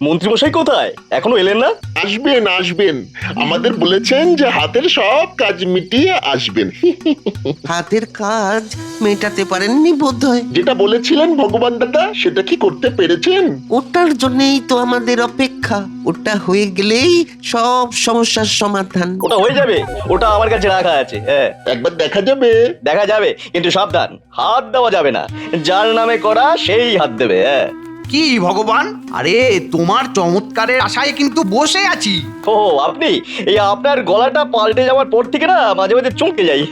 মন্ত্রীমশাই কোথায়? এখনো এলেন না? আসবেন আসবেন, আমাদের বলেছেন যে হাতের সব কাজ মিটিয়ে আসবেন। হাতের কাজ মেটাতে পারেননি বোধহয়। যেটা বলেছিলেন ভগবান দাদা, সেটা কি করতে পেরেছেন? ওটার জন্যই তো আমাদের অপেক্ষা। ওটা হয়ে গেলেই সব সমস্যার সমাধান। ওটা হয়ে যাবে, ওটা আমার কাছে রাখা আছে। হ্যাঁ, একবার দেখা যাবে? দেখা যাবে, কিন্তু সাবধান, হাত দেওয়া যাবে না। যার নামে করা সেই হাত দেবে। হ্যাঁ। কি ভগবান, আরে তোমার চমৎকারের আশায় কিন্তু বসে আছি। ও আপনি, এই আপনার গলাটা পাল্টে যাওয়ার পর থেকে না মাঝে মাঝে চমকে যাই।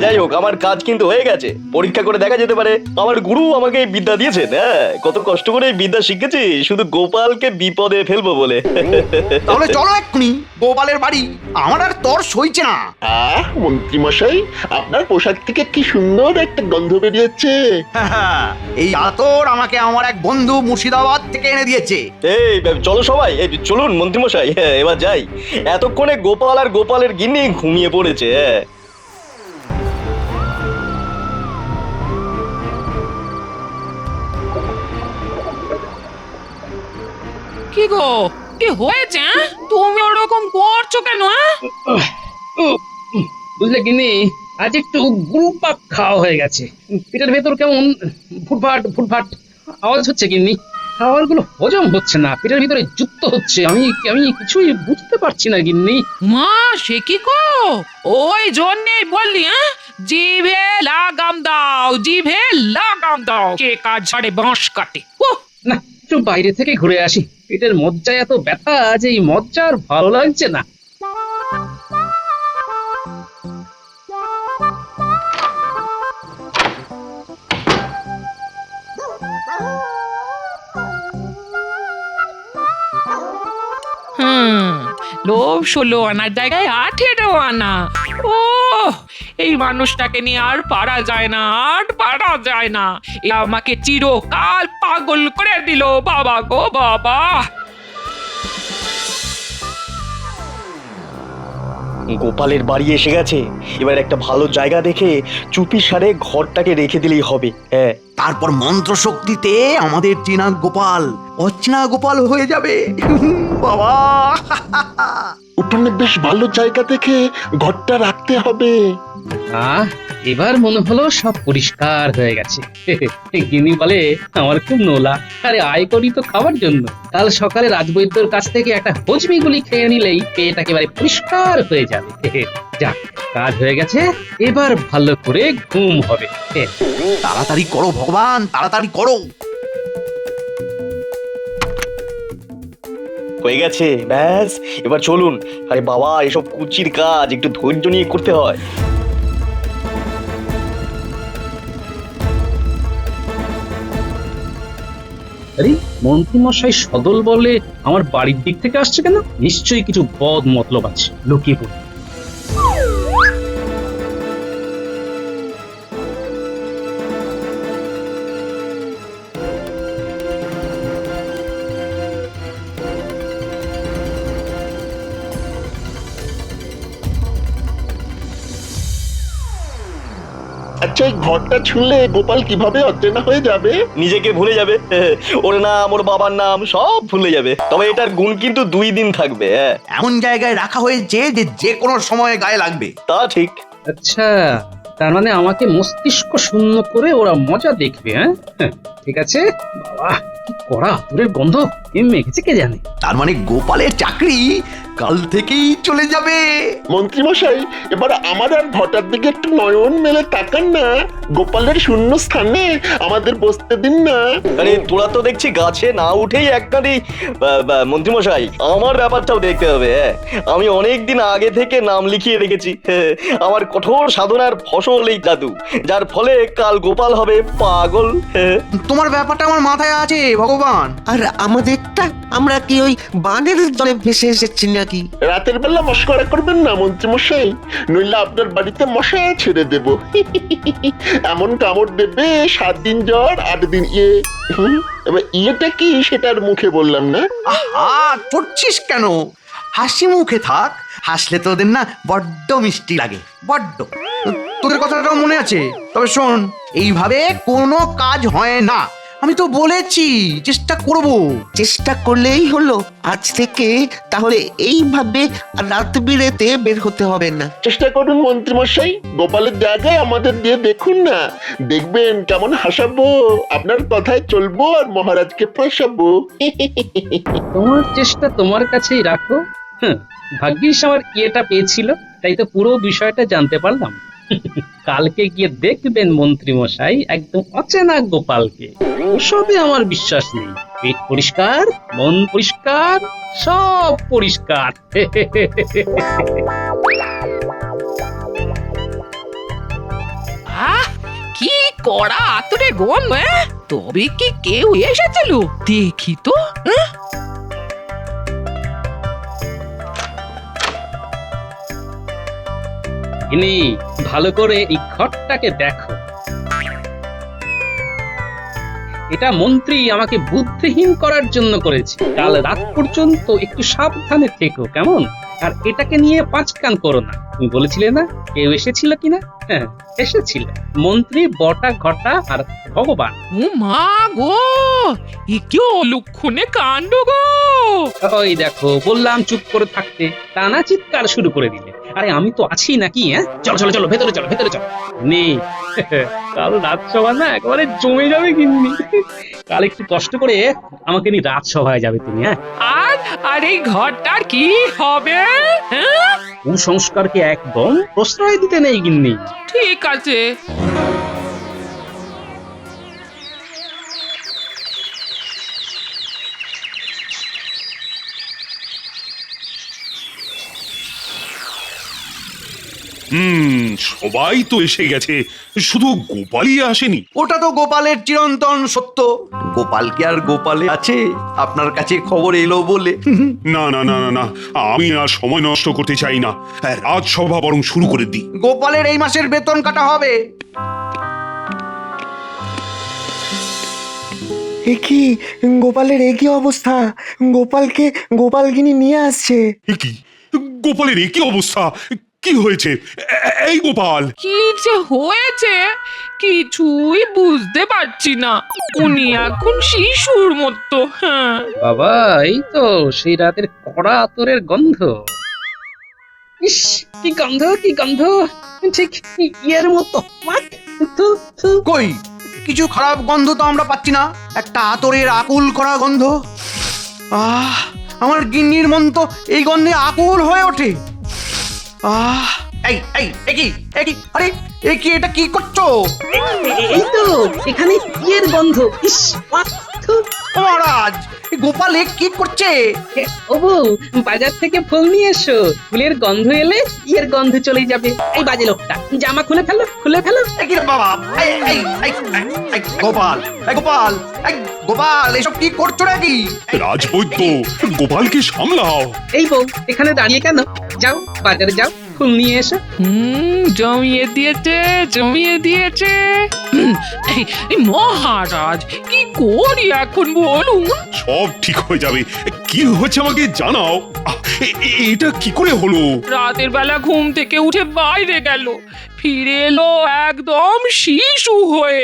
যাই হোক, আমার কাজ কিন্তু হয়ে গেছে। পরীক্ষা করে দেখা যেতে পারে। আমার গুরু আমাকে এই বিদ্যা দিয়েছেন। হ্যাঁ, কত কষ্ট করে এই বিদ্যা শিখেছি শুধু গোপালকে বিপদে ফেলবো বলে। তাহলে চলো এক্ষুনি গোপালের বাড়ি, আমার আর তর সইছে না। মন্ত্রী মশাই, আপনার পোশাক থেকে কি সুন্দর একটা গন্ধ বেরিয়েছে। এই আতর আমাকে আমার এক বন্ধু মুর্শিদাবাদ থেকে এনে দিয়েছে। এই চলো সবাই, এই চলুন মন্ত্রীমশাই। হ্যাঁ, এবার যাই। এতক্ষণে গোপাল আর গোপালের গিন্নি ঘুমিয়ে পড়েছে। হ্যাঁ। কি গো, কি হয়েছে? তুমি ওরকম করছো কেন? বুঝলে গিন্নি, আজ একটু গুরুপাক খাওয়া হয়ে গেছে। পেটের ভেতর কেমন ফুটফাট ফুটফাট আওয়াজ হচ্ছে গিন্নি। খাবারগুলো হজম হচ্ছে না, পেটের ভিতরে যুক্ত হচ্ছে। আমি আমি কিছুই বুঝতে পারছি না গিন্নি। মা, সে কি গো? ওই জন্যই বললি, জিভে লাগাম দাও, জিভে লাগাম দাও। কে কাজ ছাড়ে বাঁশ কাটে। না, একটু বাইরে থেকে ঘুরে আসি। পেটের মজ্জায় এত ব্যথা যে এই মজ্জা আর ভালো লাগছে না। লোভ 16 আনার জায়গায় 18 আনা। ও, এই মানুষটাকে নিয়ে আর পারা যায় না, আর পারা যায় না। এ আমাকে চিরকাল পাগল করে দিল। বাবা গো বাবা। গোপালের বাড়ি এসে গেছে। এবার একটা ভালো জায়গা দেখে চুপি সারে ঘরটাকে রেখে দিলেই হবে। হ্যাঁ, তারপর মন্ত্র শক্তিতে আমাদের চেনা গোপাল অচেনা গোপাল হয়ে যাবে। বাবা, উঠোনে বেশ ভালো জায়গা দেখে ঘরটা রাখতে হবে। এবার মনে হলো সব পরিষ্কার হয়ে গেছে। গিন্নি বলে আমার খুব নোলা। আরে আয় করি তো খাবার জন্য। কাল সকালে রাজবৈদ্যর কাছ থেকে একটা হজমি গুলি খেয়ে নিলেই পেট একেবারে পরিষ্কার হয়ে যাবে। যাক, কাজ হয়ে গেছে, এবার ভালো করে ঘুম হবে। তাড়াতাড়ি করো ভগবান, তাড়াতাড়ি করো। হয়ে গেছে, ব্যাস এবার চলুন। আরে বাবা, এসব কুচির কাজ একটু ধৈর্য নিয়ে করতে হয়। আরে মন্ত্রীমশাই সদল বলে আমার বাড়ির দিক থেকে আসছে কেন? নিশ্চয়ই কিছু বদ মতলব আছে, লুকিয়ে পড়ি। আচ্ছা, এই ঘরটা ছুঁলে গোপাল কিভাবে অচেনা হয়ে যাবে? নিজেকে ভুলে যাবে। ওর নাম, ওর বাবার নাম সব ভুলে যাবে। তবে এটার গুণ কিন্তু 2 দিন থাকবে। হ্যাঁ, এমন জায়গায় রাখা হয়েছে যে যে কোনো সময় গায়ে লাগবে। তা ঠিক। আচ্ছা, তার মানে আমাকে মস্তিষ্ক শূন্য করে ওরা মজা দেখবে। হ্যাঁ, ঠিক আছে। বাবা, কি কড়া আতরের গন্ধ মেখেছে কে জানে। তার মানে গোপালের চাকরি কাল থেকেই চলে যাবে। মন্ত্রী মশাই, এবার আমার আর ঘটার দিকে একটু নয়ন মেলে তাকান না। গোপালের শূন্য স্থানে আমাদের বসতে দিন না। আরে তোরা তো দেখছি গাছে না উঠেই একখানি মন্ত্রীমশাই, আমার ব্যাপারটাও দেখতে হবে। হ্যাঁ, আমি অনেকদিন আগে থেকে নাম লিখিয়ে রেখেছি। আমার কঠোর সাধনার ফসল এই জাদু, যার ফলে কাল গোপাল হবে পাগল। তোমার ব্যাপারটা আমার মাথায় আছে ভগবান। আর আমাদেরটা, আমরা কি ওই বানের জলে ভেসে এসেছি নাকি? রাতের বেলা মশকরা করবেন না মন্ত্রী মশাই, নইলে আপনার বাড়িতে মশা ছেড়ে দেব। এমন কামড় দেবে 7 দিন জ্বর, 8 দিন ইয়ে। এবার ইয়েটা কি সেটার মুখে বললাম না। আহা, চড়ছিস কেন? হাসি মুখে থাক, হাসলে তো ওদের না বড্ড মিষ্টি লাগে, বড্ড। তোদের কথাটাও মনে আছে। তবে শোন, এইভাবে কোনো কাজ হয় না। আমি তো বলেছি চেষ্টা করব। চেষ্টা করলেই হলো। আজ থেকে তাহলে এইভাবে রাত বিরেতে বের হতে হবে না। চেষ্টা করুন মন্ত্রীমশাই, গোপালের জায়গায় আমাদের দিয়ে দেখুন না, দেখবেন কেমন হাসাবো, আপনার কথায় চলবো আর মহারাজকে ফাঁসাবো। তোমার চেষ্টা তোমার কাছেই রাখো। ভাগ্যিস আমার ইয়েটা পেয়েছিল, তাই তো পুরো বিষয়টা জানতে পারলাম। কালকে গিয়ে দেখবেন মন্ত্রী মশাই একদম অচেনা গোপালকে। ওসবে আমার বিশ্বাস নেই। পেট পরিষ্কার, মন পরিষ্কার, সব পরিষ্কার। আহ কি কড়া আতরে গন্ধ, তবে কি কেউ এসেছিল দেখি তো। ইনি ভালো করে এই ঘরটাকে দেখো। এটা মন্ত্রী আমাকে বুদ্ধিহীন করার জন্য করেছে। কাল রাত পর্যন্ত একটু সাবধানে থেকো, কেমন? আর এটাকে নিয়ে পাঁচ কান করো না। তুমি বলেছিলে না কেউ এসেছিল কিনা? হ্যাঁ, এসেছিল মন্ত্রী, বটা ঘটা আর ভগবান। ও মা গো, এ কি অলক্ষণে কাণ্ড গো! ওই দেখো, বললাম চুপ করে থাকতে, টানা চিৎকার শুরু করে দিলে। আরে আমি তো আছি নাকি? চলো চলো চলো, ভেতরে চলো, ভেতরে চলো। নেই, কাল রাজসভা না একেবারে জমে যাবে কিন্তু। কাল একটু কষ্ট করে আমাকে নিয়ে রাজসভায় যাবে তুমি। আর এই ঘরটার কি হবে? হ্যাঁ? কুসংস্কারকে একদম প্রশ্রয় দিতে নেই গিন্নি। ঠিক আছে। সবাই তো এসে গেছে, শুধু গোপালই আসেনি। ওটা তো গোপালের চিরন্তন সত্য। গোপাল কি আর গোপালে আছে? আপনার কাছে খবর এলো বলে। না না না না না, আমি আর সময় নষ্ট করতে চাই না, রাজসভা বরং শুরু করে দিই। গোপালের এই মাসের বেতন কাটা হবে। এ কি গোপালের একই অবস্থা? গোপালকে গোপালগিনি নিয়ে আসছে। এ কি, গোপালের একই অবস্থা? কি হয়েছে এই গোপাল? কি যে হয়েছে কিছুই বুঝতে পারছি না। উনি এখন শিশুর মতো। হ্যাঁ, বাবা, এই তো সেই রাতের কড়া আতরের গন্ধ। ইস, কি গন্ধ, কি গন্ধ, ঠিক ইয়ের মতো। থু, থু। কই, কিছু খারাপ গন্ধ তো আমরা পাচ্ছি না। একটা আতরের আকুল করা গন্ধ। আমার গিন্নির মন তো এই গন্ধে আকুল হয়ে ওঠে। এই এই একই একই, আরে একই, এটা কি করছো? এই তো এখানে ইয়ের গন্ধ। ইস, থু। মহারাজ, গোপাল এ কি করছে? ও বউ, বাজার থেকে ফুল নিয়ে এসো। ফুলের গন্ধ এলে ইয়ের গন্ধ চলে যাবে। এই বাজে লোকটা, জামা খুলে ফেলো, খুলে ফেলো। এই কি রে বাবা, এই এই এই এই, গোপাল, এই গোপাল, এই গোপাল, এসব কি করছো নাকি? রাজবৈদ্য, গোপালকে সামলাও। এই বউ, এখানে দাঁড়িয়ে কেন? যাও বাজারে যাও, ফুল নিয়ে এসো। জমিয়ে দিয়েছে, জমিয়ে দিয়েছে। এই মহারাজ, কি করি এখন বলুন? সব ঠিক হয়ে যাবে। কি হয়েছে আমাকে জানাও। এটা কি করে হলো? রাতের বেলা ঘুম থেকে উঠে বাইরে গেল, ফিরে এলো একদম শিশু হয়ে।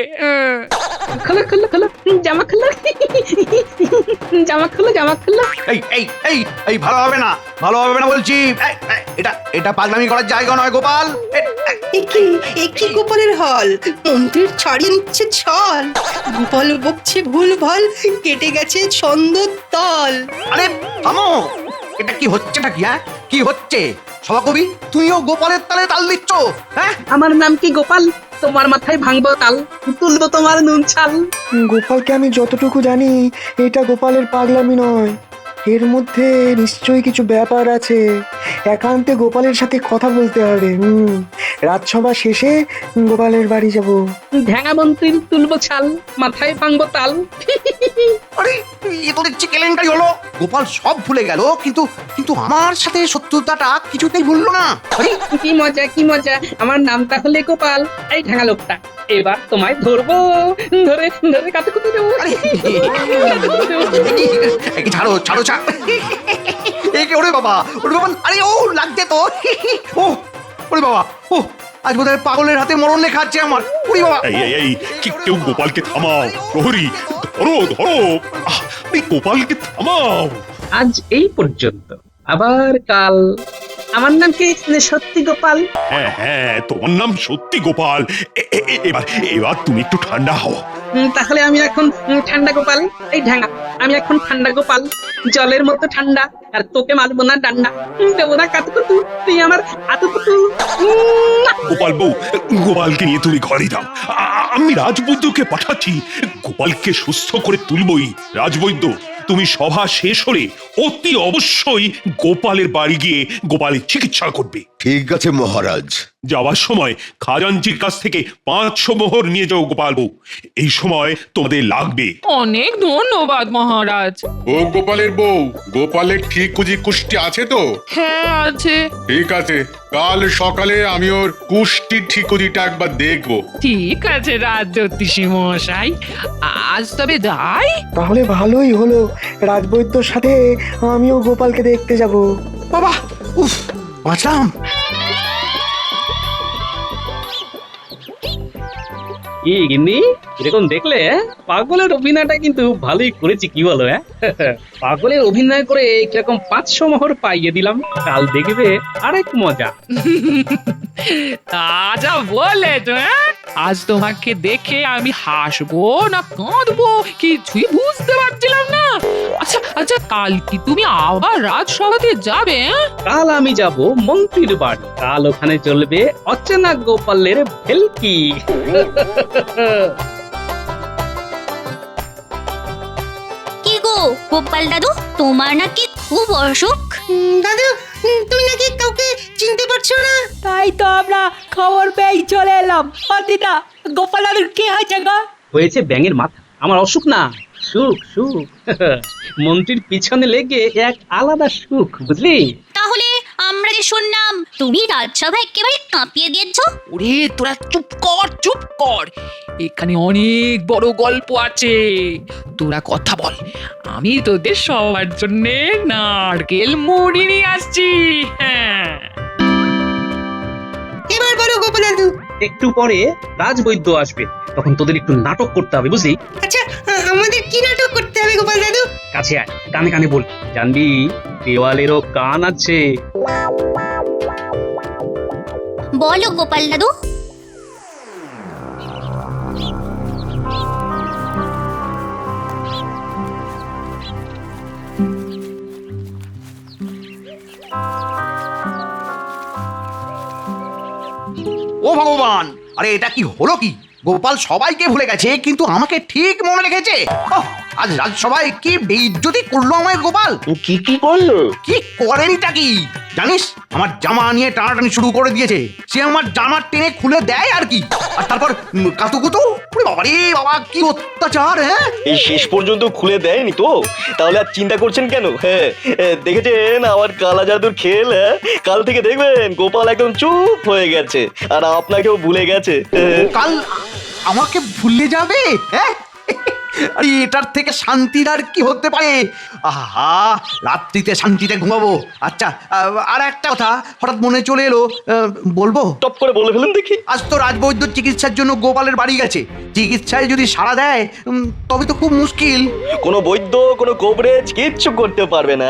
খোলো খোলো খোলো, জামা খোলো, জামা খোলো, জামা খোলো। এই এই এই এই, ভালো হবে না, ভালো হবে না বলছি। এটা এটা পাগলামি করার জায়গা নয় গোপাল। একই গোপালের হল, মন্ত্রীর ছাড়িয়ে নিচ্ছে ছল। গোপাল বকছে ভুল ভাল, কেটে গেছে ছন্দ তল। আরে থামো, এটা কি হচ্ছেটা কি? কি হচ্ছে? সভাকবি, তুমিও গোপালের তালে তাল দিচ্ছ? হ্যাঁ, আমার নাম কি গোপাল? তোমার মাথায় ভাঙবো তাল, তুলবো তোমার নুন ছাল। গোপালকে আমি যতটুকু জানি, এটা গোপালের পাগলামি নয়, এর মধ্যে নিশ্চয়ই কিছু ব্যাপার আছে। একান্তে গোপালের সাথে কথা বলতে হবে। রাজসভা শেষে গোপালের বাড়ি যাব। ঢ্যাঙা মন্ত্রীর তুলবো ছাল, মাথায় ভাঙবো তাল। আরে এ তো দেখছি কেলেঙ্কারি হলো। গোপাল সব ভুলে গেল, কিন্তু কিন্তু আমার সাথে শত্রুতাটা কিছুতেই ভুললো না। আরে কি মজা, কি মজা, আমার নামটা হলে গোপাল। এই ঢ্যাঙা লোকটা, এবার তোমায় ধরবো, ধরে ধরে কাতে কুতে দেবো। এই ছাড়ো ছাড়ো ছাড়ো, একে ওরে বাবা, ওরে বাবা, আরে ও লাগছে তো। ও ওরে বাবা, ও আজ বোধহয় পাগলের হাতে মরণ লেখা আছে আমার। ওরে বাবা, এই এই এই, কেউ গোপালকে থামাও। প্রহরী, ধরো ধরো এই গোপালকে থামাও। আজ এই পর্যন্ত, আবার কাল। আমার নাম কি সত্যি গোপাল? হ্যাঁ হ্যাঁ, তোমার নাম সত্যি গোপাল। এবার এবার তুমি একটু ঠান্ডা হও। তাহলে আমি এখন ঠান্ডা গোপাল। এই ঢাঙ্গা, আমি এখন ঠান্ডা গোপাল, জলের মতো ঠান্ডা। আর তোকে মারবো না ডান্ডা, দেবো না কাতুকুতু, তুই আমার আতুকুতু। গোপাল বউ, গোপালকে নিয়ে তুমি ঘরে যাও। আমি রাজবৈদ্যকে পাঠাচ্ছি, গোপালকে সুস্থ করে তুলবই। রাজবৈদ্য, তুমি সভা শেষ হলে অতি অবশ্যই গোপালের বাড়ি গিয়ে গোপালের চিকিৎসা করবে। ঠিক আছে মহারাজ। যাওয়ার সময় খাজাঞ্চির কাছ থেকে 500 মোহর নিয়ে যাও গোপাল বউ, এই সময় তোমাদের লাগবে। অনেক ধন্যবাদ মহারাজ। ও গোপালের বউ, গোপালের ঠিক কুষ্টি আছে তো? হ্যাঁ আছে। ঠিক আছে, কাল সকালে আমি ওর কুষ্টি ঠিকুজিটা একবার দেখবো। ঠিক আছে রাজজ্যোতিষী মশাই, আজ তবে যাই। তাহলে ভালোই হলো, রাজবৈদ্যর সাথে আমিও গোপালকে দেখতে যাব। বাবা, উফ, বাঁচলাম। কি গিন্নি, এরকম দেখলে পাগলের অভিনয়টা কিন্তু ভালোই করেছি, কি বলো? পাগলের অভিনয় করে কিরকম 500 মোহর পাইয়ে দিলাম। কাল দেখবে আরেক মজা। তা যা বলেছ, আজ তোমাকে দেখে আমি হাসবো না কাঁদবো কিছুই বুঝতে পারছিলাম না। আচ্ছা আচ্ছা, কাল কি তুমি আবার রাজসভাতে যাবে? কাল আমি যাব মন্ত্রীর বাড়ি। কাল ওখানে চলবে অচেনা গোপালের ভেলকি। কি গো গোপাল দাদু, তোমার নাকি খুব অসুখ? দাদু, তুমি নাকি কাউকে চিনতে পারছো না? তাই তো আমরা খবর পেয়ে চলে এলাম। দিদা, গোপাল দাদুর কি হয়েছে গো? হয়েছে ব্যাঙের মাথা। আমার অসুখ না, সুখ সুখ। মন্ত্রীর পিছনে লেগে এক আলাদা সুখ, বুঝলি? তাহলে আমরা যে শুনলাম তুমি রাজসভা একেবারে কাঁপিয়ে দিয়েছো। ওরে তোরা চুপ কর চুপ কর, এখানে অনেক বড় গল্প আছে। তোরা কথা বল, আমি তোদের সবার জন্য নারকেল মুড়ি নিয়ে আসছি। হ্যাঁ, এবার বলো গোপাল দাদু। একটু পরে রাজবৈদ্য আসবে, তখন তোদের একটু নাটক করতে হবে, বুঝলি? আচ্ছা, আমাদের কি নাটক করতে হবে গোপাল দাদু? কাছে আয়, কানে কানে বল। জানবি দেওয়ালেরও কান আছে। বলো গোপাল দাদু। ও ভগবান, আরে এটা কি হলো কি? গোপাল সবাইকে ভুলে গেছে কিন্তু আমাকে ঠিক মনে রেখেছে। ওহ, আজ রাজসভায় কি বেইজ্জতি করলো আমায় গোপাল। কি কি করলো? কি করেনিটা কি জানিস? আমার জামা নিয়ে টানাটানি শুরু করে দিয়েছে। সে আমার জামা টেনে খুলে দেয় আর কি। আর তারপর কাতুকুতু, বাবা রে বাবা, কি অত্যাচার! হ্যাঁ, এই শেষ পর্যন্ত খুলে দেয়নি তো? তাহলে আর চিন্তা করছেন কেন? হ্যাঁ, দেখেছেন আমার কালা জাদুর খেল? কাল থেকে দেখবেন গোপাল একদম চুপ হয়ে গেছে আর আপনাকেও ভুলে গেছে। কাল আমাকে ভুলে যাবে? হ্যাঁ, আরে এটার থেকে শান্তির আর কি হতে পারে? আহা, রাত্রিতে শান্তিতে ঘুমাবো। আচ্ছা, আর একটা কথা হঠাৎ মনে চলে এলো, বলবো? টপ করে বলে ফেলুন দেখি। আজ তো রাজবৈদ্য চিকিৎসার জন্য গোপালের বাড়ি গেছে। চিকিৎসায় যদি সাড়া দেয় তবে তো খুব মুশকিল। কোনো বৈদ্য, কোনো কবরেজ কিচ্ছু করতে পারবে না।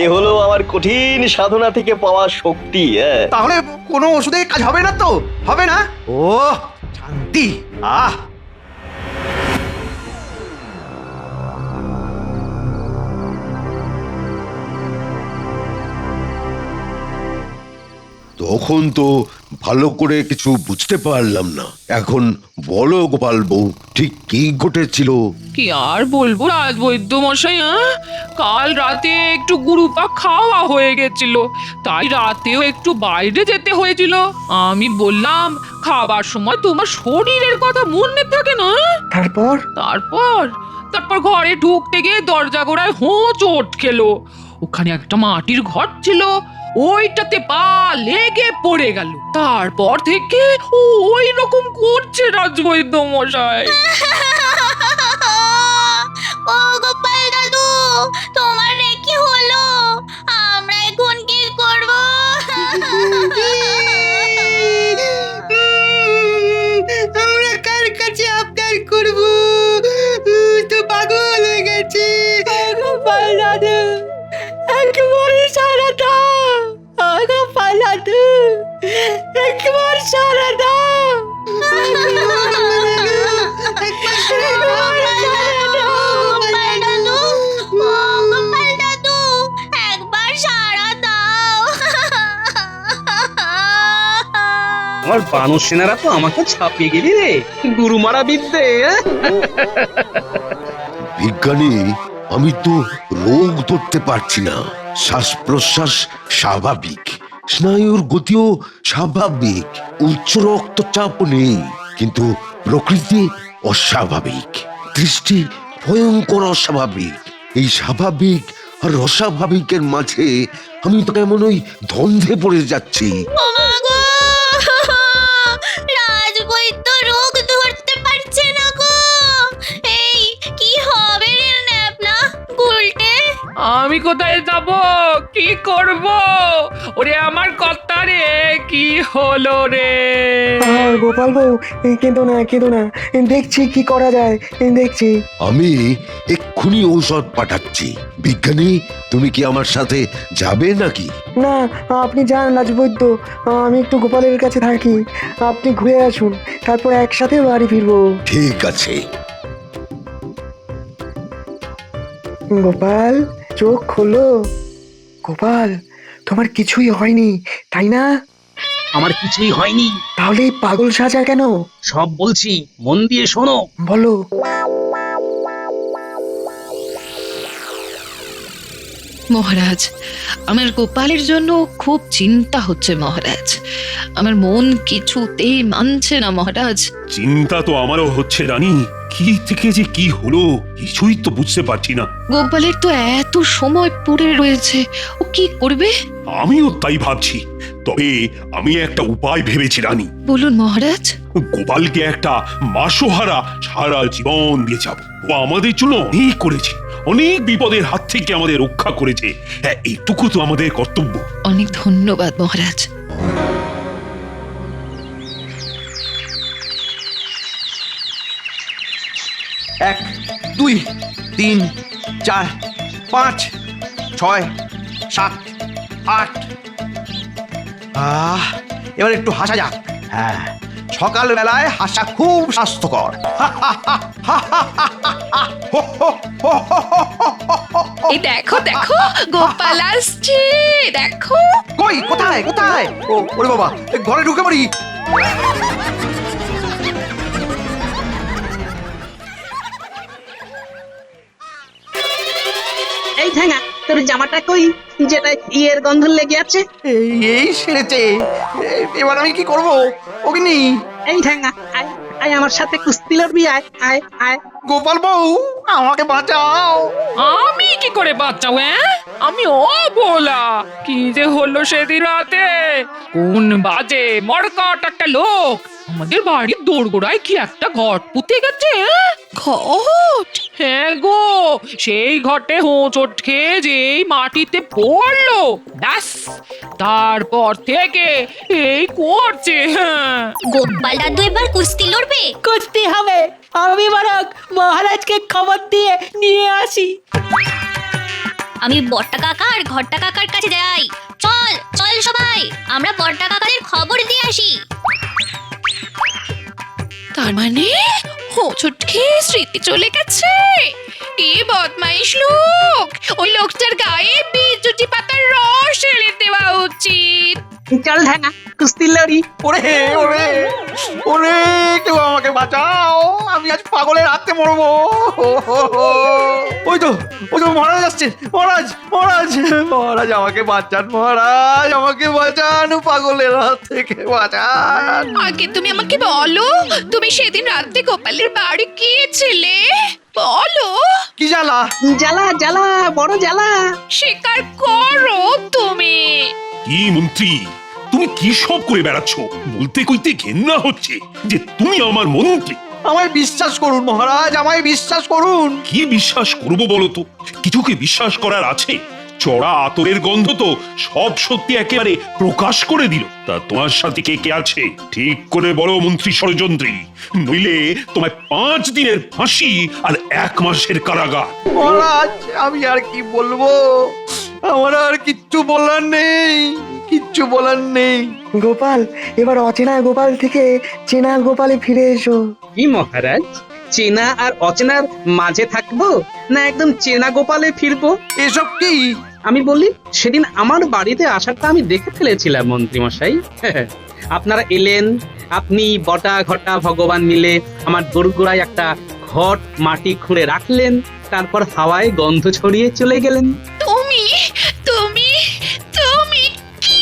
এ হলো আমার কঠিন সাধনা থেকে পাওয়া শক্তি। তাহলে কোনো ওষুধে কাজ হবে না তো? হবে না? ও শান্তি! আহ, তখন তো ভালো করে কিছু বুঝতে পারলাম না। এখন বলো গোপাল বউ, ঠিক কি ঘটেছিল? কি আর বলবো রাজবৈদ্য মশাই, কাল রাতে একটু গুরুপা খাওয়া হয়ে গেছিল, তাই রাতেও একটু বাইরে যেতে হয়েছিল। আমি বললাম খাবার সময় তোমার শরীরের কথা মনে থাকে না? তারপর তারপর তারপর ঘরে ঢুকতে গিয়ে দরজা গোড়ায় হোঁচট খেলো। ওখানে একটা মাটির ঘর ছিল, ওইটাতে পা লেগে পড়ে গেল। তারপর থেকে ওই রকম করছে রাজবৈদ্য মশাই। ও গোপাল দাদু, তোমার কি হলো? আমরা এখন কি করব? আমরা কার কাছে আবদার করব? তো পাগল গোপাল দাদু একবার সারা দাও, ও গোপাল দাদু একবার সারা দাও, গোপাল দাদু, ও গোপাল দাদু, একবার সাড়া দাও। আমার বানর সেনারা তো আমাকে ছাপিয়ে গেলি রে, গুরু মারা বিদ্যে। বিজ্ঞানী, আমি তো রোগ ধরতে পারছি না। শ্বাস প্রশ্বাস স্বাভাবিক, স্নায়ুর গতিও স্বাভাবিক, উচ্চ রক্তচাপ নেই, কিন্তু প্রকৃতি অস্বাভাবিক, দৃষ্টি ভয়ঙ্কর অস্বাভাবিক। এই স্বাভাবিক আর অস্বাভাবিকের মাঝে আমি তো কেমন ওই দ্বন্দ্বে পড়ে যাচ্ছি। ও মা গো, রাজবৈদ্য রোগ ধরতে পারছে না গো। এই কি হবে রে ন্যাপলা গুলটে? আমি কোথায় যাব, কি করব? ওরে আমার কর্তা রে, কি হলো রে? গোপাল বউ, কেঁদো না, দেখছি কি করা যায়, দেখছি। আমি এক্ষুনি ঔষধ পাঠাচ্ছি। বিজ্ঞানী, তুমি কি আমার সাথে যাবে নাকি? না, আপনি যান রাজবৈদ্য, আমি একটু গোপালের কাছে থাকি। আপনি ঘুরে আসুন, তারপর একসাথে বাড়ি ফিরবো। ঠিক আছে। গোপাল, চোখ খোলো। গোপাল, তোমার কিছুই হয়নি, তাই না? আমার কিছুই হয়নি। তাহলে এই পাগল সাজা কেন? সব বলছি, মন দিয়ে শোনো। বলো। মহারাজ, আমার গোপালের জন্য খুব চিন্তা হচ্ছে মহারাজ। আমার মন কিছুতেই মানছে না মহারাজ। চিন্তা তো আমারও হচ্ছে রানী, কি থেকে যে কি হলো কিছুই তো বুঝতে পারছি না। গোপালের তো এত সময় পড়ে রয়েছে, ও কি করবে? আমিও তাই ভাবছি, তবে আমি একটা উপায় ভেবেছি রানী। বলুন মহারাজ। গোপালকে একটা মাসোহারা সারা জীবন দিয়ে যাব। ও আমাদের জন্য অনেক করেছে, অনেক বিপদের হাত থেকে আমাদের রক্ষা করেছে। হ্যাঁ, এইটুকু তো আমাদের কর্তব্য। অনেক ধন্যবাদ মহারাজ। 1 2 3 4 5 6 7 8। এবার একটু হাসা যাক। হ্যাঁ, সকালবেলায় হাসা খুব স্বাস্থ্যকর। এই দেখো দেখো, গোপাল আসছে, দেখো। কই, কোথায় কোথায়? ওরে বাবা, ঘরে ঢুকে পড়ি। এই ঠ্যাঙা, তোর জামাটা কই, যেটা ইয়ের গন্ধ লেগে আছে? এই সেরেছে। এবার আমি কি করব? অগ্নি, এই ঠ্যাঙা, আয় আয় আমার সাথে কুস্তি লড়বি, আয় আয় আয়। গোপাল বউ, আমাকে বাঁচাও। আমি কি করে বাঁচাও? আমি অবলা, কি যে হলো সেদিন রাতে? কোন বাজে মরকট একটা লোক আমাদের বাড়ির দোরগোড়ায় কি একটা ঘট পুঁতে গেছে। ঘট? হ্যাঁ গো, সেই ঘটে হোঁচট খেয়ে যেই মাটিতে পড়লো, ব্যাস তারপর থেকে এই করছে। গোপাল দাদু এবার কুস্তি লড়বে? কুস্তি হবে। আমি বরং মহারাজকে খবর দিয়ে নিয়ে আসি। আমি বড়টা কাকা আর ঘরটা কাকার কাছে যাই। চল চল সবাই, আমরা বড়টা কাকাদের খবর দিয়ে আসি। তার মানে হোঁচট খেয়ে স্মৃতি চলে গেছে? কি বদমাইশ লোক! ওই লোকটার গায়ে বিজুটি পাতার রস ঢেলে দেওয়া উচিত। চল ঠ্যাঙা, কুস্তি লড়ি। ওরে ওরে ওরে, কেউ আমাকে বাঁচাও, আমি আজ পাগলের হাতে মরবো। ওই তো মহারাজ আসছে। মহারাজ মহারাজ মহারাজ, আমাকে বাঁচান মহারাজ, আমাকে বাঁচান, পাগলের হাত থেকে বাঁচান। আগে তুমি আমাকে বলো, তুমি সেদিন রাতে গোপালের বাড়ি গিয়েছিলে? বলো। কি জ্বালা? জ্বালা জ্বালা, বড় জ্বালা। স্বীকার করো তুমি। কি মন্ত্রী, তুমি কি সব করে বেড়াচ্ছ? বলতে কইতে ঘেন্না হচ্ছে যে তুমি আমার মন্ত্রী। আমায় বিশ্বাস করুন মহারাজ, আমায় বিশ্বাস করুন। কি বিশ্বাস করবো বলো তো? কিছুকে বিশ্বাস করার আছে? চড়া আতরের গন্ধ তো সব সত্যি একেবারে প্রকাশ করে দিল। তা তোমার সাথে কে কে আছে ঠিক করে বলো মন্ত্রী ষড়যন্ত্রী, নইলে তোমায় 5 দিনের ফাঁসি আর 1 মাসের কারাগার। মহারাজ আমি আর কি বলবো, আমার আর কিচ্ছু বলার নেই, কিচ্ছু বলার নেই। গোপাল, এবার অচেনা গোপাল থেকে চেনা গোপালে ফিরে এসো। কি মহারাজ, চেনা আর অচেনার মাঝে থাকবো না একদম চেনা গোপালে ফিরবো? এসব কি? আমি বলি, সেদিন আমার বাড়িতে আসারটা আমি দেখে ফেলেছিলাম মন্ত্রী মশাই। আপনারা এলেন, আপনি বটা ঘটা ভগবান মিলে আমার দোরগোড়ায় একটা ঘট মাটি খুঁড়ে রাখলেন, তারপর হাওয়ায় গন্ধ ছড়িয়ে চলে গেলেন। তুমি তুমি তুমি কি?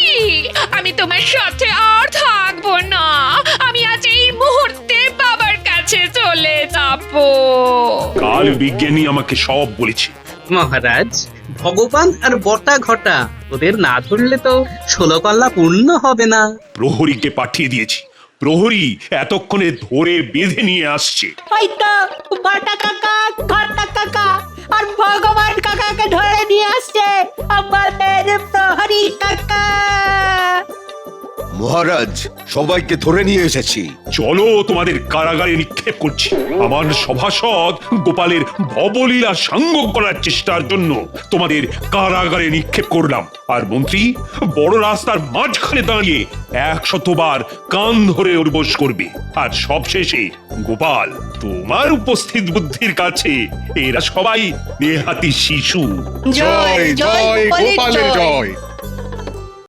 আমি তোমার সাথে আর থাকবো না। আমি আজ এই মুহূর্তে বাবার কাছে চলে যাবো। কাল বিজ্ঞানী আমাকে সব বলেছে। মহারাজ, ভগবান আর বটা ঘটা ওদের না ধরলে তো 16 পাল্লা পূর্ণ হবে না। প্রহরীকে পাঠিয়ে দিয়েছি, প্রহরী এতক্ষণে ধরে বেঁধে নিয়ে আসছে। ওই তো বাটা কাকা, ঘটা কাকা আর ভগবান কাকাকে ধরে নিয়ে আসছে আমাদের প্রহরী কাকা। মহারাজ, সবাইকে ধরে নিয়ে এসেছি। চলো তোমাদের কারাগারে নিক্ষেপ করছি। আমার সভাসদ গোপালের ভবলীলা সাঙ্গ করার চেষ্টার জন্য তোমাদের কারাগারে নিক্ষেপ করলাম। আর মন্ত্রী বড় রাস্তার মাঝখানে দাঁড়িয়ে 100 বার কান ধরে উর্বশ করবে। আর সবশেষে গোপাল, তোমার উপস্থিত বুদ্ধির কাছে এরা সবাই নেহাতি শিশু। জয় জয় গোপালের জয়।